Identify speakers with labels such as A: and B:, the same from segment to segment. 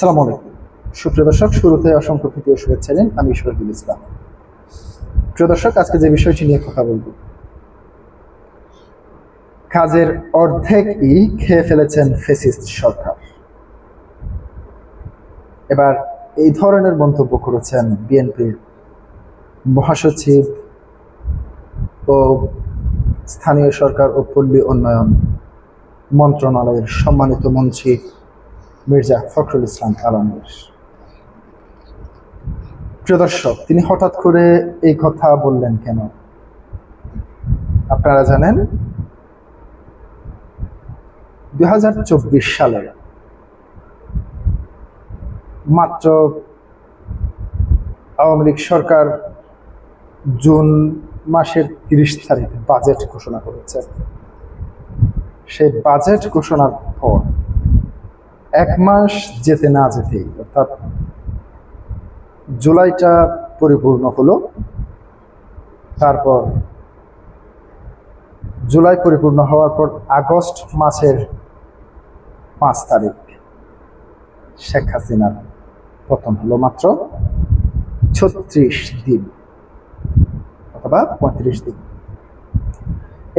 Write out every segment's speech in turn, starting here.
A: আসসালামু আলাইকুম সুপ্রিয় দর্শক, শুরুতে অসংখ্য প্রীতীয় শুভেচ্ছা জানাই। আমি শহীদুল ইসলাম। প্রিয় দর্শক, আজকে যে বিষয়টি নিয়ে কথা বলব, কাজের অর্ধেকই খেয়ে ফেলেছেন ফ্যাসিস্ট সরকার। এবার এই ধরনের মন্তব্য করেছেন বিএনপির মহাসচিব ও স্থানীয় সরকার ও পল্লী উন্নয়ন মন্ত্রণালয়ের সম্মানিত মন্ত্রী মির্জা ফখরুল ইসলাম আলমগীর। প্রিয় দর্শক, তিনি হঠাৎ করে এই কথা বললেন কেন? আপনারা জানেন 2024 সালে মাত্র আওয়ামী লীগ সরকার জুন মাসের 30 তারিখ বাজেট ঘোষণা করেছে। সেই বাজেট ঘোষণার পর 1 মাস যেতে না যেতেই, অর্থাৎ জুলাইটা পরিপূর্ণ হলো, তারপর জুলাই পরিপূর্ণ হওয়ার পর আগস্ট মাসের 5 তারিখ শেখ হাসিনার পতন হলো। মাত্র 36 দিন অথবা 35 দিন।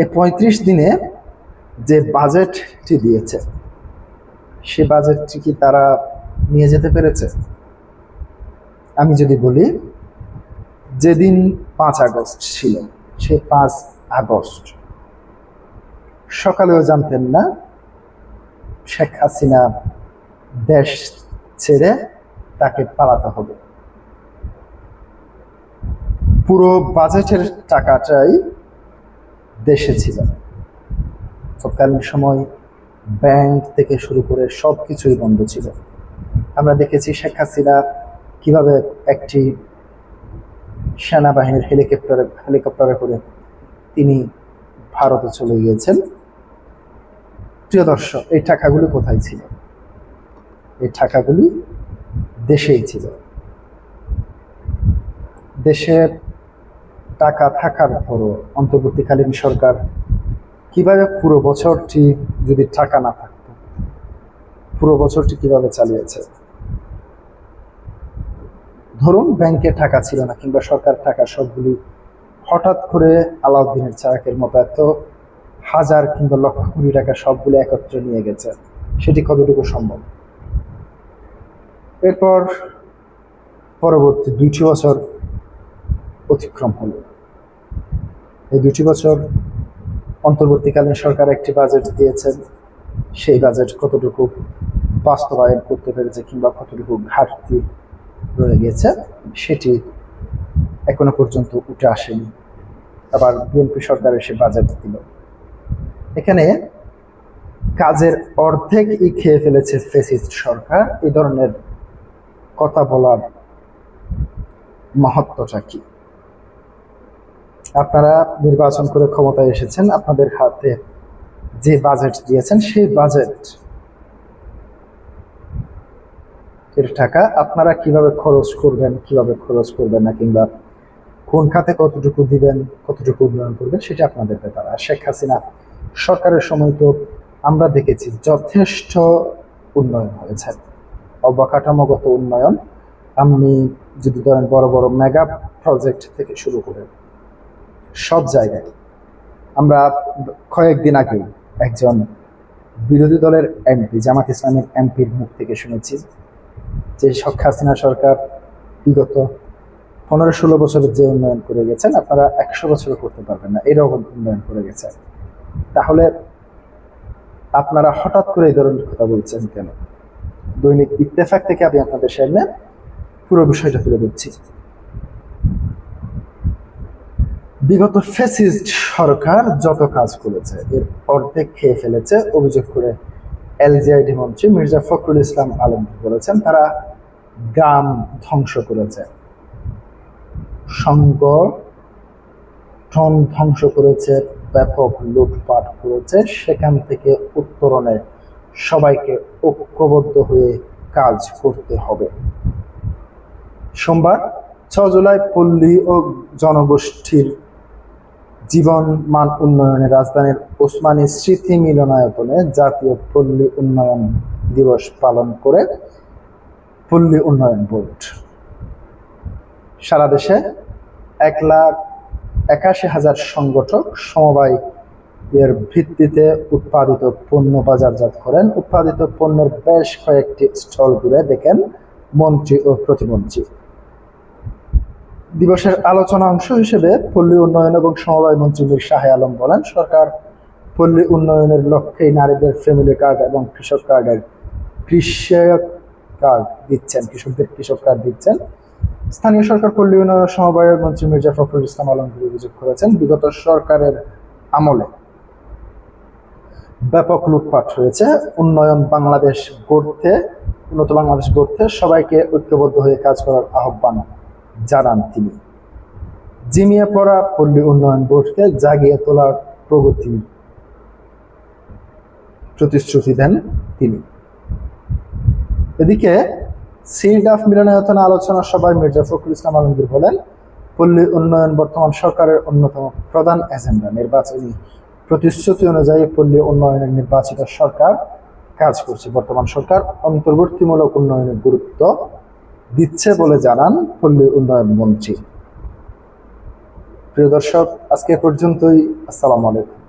A: এই 35 দিনে যে বাজেটটি দিয়েছে, সে বাজেটটি কি তারা নিয়ে যেতে পেরেছে? আমি যদি বলি, যেদিন 5 আগস্ট ছিল, সে 5 আগস্ট সকালেও জানতেন না শেখ হাসিনা দেশ ছেড়ে তাকে পালাতে হবে। পুরো বাজেটের টাকাটাই দেশে ছিল। তৎকালীন সময় ব্যাংক থেকে শুরু করে সব কিছুই বন্ধ ছিল। আমরা দেখেছি শেখ হাসিনা কিভাবে একটি সেনাবাহিনীর হেলিকপ্টারে করে তিনি ভারতে চলে গিয়েছেন। প্রিয় দর্শক, এই টাকাগুলি কোথায় ছিল? এই টাকাগুলি দেশেই ছিল। দেশে টাকা থাকার পরও অন্তর্বর্তীকালীন সরকার কিভাবে পুরো বছরটি, যদি টাকা না থাকতো, পুরো বছরটি কিভাবে চালিয়েছে? ধরুন ব্যাংকে টাকা ছিল না, কিংবা সরকার টাকা সবগুলি হঠাৎ করে আলাউদ্দিনের চারাকের মতো এত হাজার কিংবা লক্ষ কোটি টাকা সবগুলো একত্রে নিয়ে গেছে, সেটি কতটুকু সম্ভব? এরপর পরবর্তী 2টি বছর অতিক্রম হলো। এই 2টি বছর অন্তর্বর্তীকালীন সরকার একটি বাজেট দিয়েছেন। সেই বাজেট কতটুকু বাস্তবায়ন করতে পেরেছে কিংবা কতটুকু ঘাটতি রয়ে গেছে, সেটি এখনো পর্যন্ত উঠে আসেনি। আবার বিএনপি সরকার এসে বাজেট দিল। এখানে কাজের অর্ধেকই খেয়ে ফেলেছে ফ্যাসিস্ট সরকার। এই ধরনের কথা বলার মহত্বটা কি? আপনারা নির্বাচন করে ক্ষমতায় এসেছেন, আপনাদের হাতে যে বাজেট দিয়েছেন, সেই বাজেট এর টাকা আপনারা কিভাবে খরচ করবেন না, কিংবা কোন খাতে কতটুকু দিবেন, কতটুকু উন্নয়ন করবেন, সেটা আপনাদের ব্যাপার। আর শেখ হাসিনা সরকারের সময় তো আমরা দেখেছি যথেষ্ট উন্নয়ন হয়েছে, অবকাঠামোগত উন্নয়ন। আপনি যদি ধরেন বড় বড় মেগা প্রজেক্ট থেকে শুরু করে সব জায়গায়। আমরা কয়েকদিন আগে একজন বিরোধী দলের এমপি, জামাত ইসলামের এমপির মুখ থেকে শুনেছি যে শেখ হাসিনা সরকার বিগত 15-16 বছরের যে উন্নয়ন করে গেছেন, আপনারা 100 বছরও করতে পারবেন না, এরকম উন্নয়ন করে গেছে। তাহলে আপনারা হঠাৎ করে এই ধরনের কথা বলছেন কেন? দৈনিক ইত্তেফাক থেকে আমি আপনাদের সামনে পুরো বিষয়টা তুলে ধরছি। বিগত ফ্যাসিস্ট সরকার যত কাজ করেছে, এর অর্ধেক খেয়ে ফেলেছে অভিযোগ করে এলজিআইডি মন্ত্রী মির্জা ফখরুল ইসলাম আলমগীর বলেছেন, তারা গ্রাম ধ্বংস করেছে, সংগঠন ধ্বংস করেছে, ব্যাপক লুটপাট করেছে। সেখান থেকে উত্তরণে সবাইকে ঐক্যবদ্ধ হয়ে কাজ করতে হবে। সোমবার 6 জুলাই পল্লী ও জনগোষ্ঠীর জীবন মান উন্নয়নে রাজধানীর ওসমানী স্মৃতি মিলনায়তনে জাতীয় পল্লী উন্নয়ন দিবস পালন করে পল্লী উন্নয়ন বোর্ড। সারা দেশে 1,81,000 সংগঠক সমবায় এর ভিত্তিতে উৎপাদিত পণ্য বাজারজাত করেন। উৎপাদিত পণ্যের বেশ কয়েকটি স্টল ঘুরে দেখেন মন্ত্রী ও প্রতিমন্ত্রী। দিবসের আলোচনা অংশ হিসেবে পল্লী উন্নয়ন এবং সমবায় মন্ত্রী মীর শাহ আলম বলেন, সরকার পল্লী উন্নয়নের লক্ষ্যে নারীদের ফ্যামিলি কার্ড এবং কৃষকদের কৃষক কার্ড দিচ্ছেন। স্থানীয় সরকার পল্লী উন্নয়ন সমবায় মন্ত্রী মির্জা ফখরুল ইসলাম আলমগীর অভিযোগ করেছেন, বিগত সরকারের আমলে ব্যাপক লুটপাট হয়েছে। উন্নত বাংলাদেশ গড়তে সবাইকে ঐক্যবদ্ধ হয়ে কাজ করার আহ্বান জানান তিনি। জিমিয়ে পড়া পল্লী উন্নয়ন বোর্ডকে জাগিয়ে তোলার প্রতিশ্রুতি দেন তিনি। এদিকে সিডাফ মিলনায়তনে আলোচনা সভায় মির্জা ফখরুল ইসলাম আলমগীর বলেন, পল্লী উন্নয়ন বর্তমান সরকারের অন্যতম প্রধান এজেন্ডা। নির্বাচনী প্রতিশ্রুতি অনুযায়ী পল্লী উন্নয়নের নির্বাচিত সরকার কাজ করছে। বর্তমান সরকার অন্তর্বর্তীমূলক উন্নয়নের গুরুত্ব দিচ্ছে বলে জানান পল্লী উন্নয়ন মন্ত্রী। প্রিয় দর্শক, আজকে পর্যন্তই। আসসালামু আলাইকুম।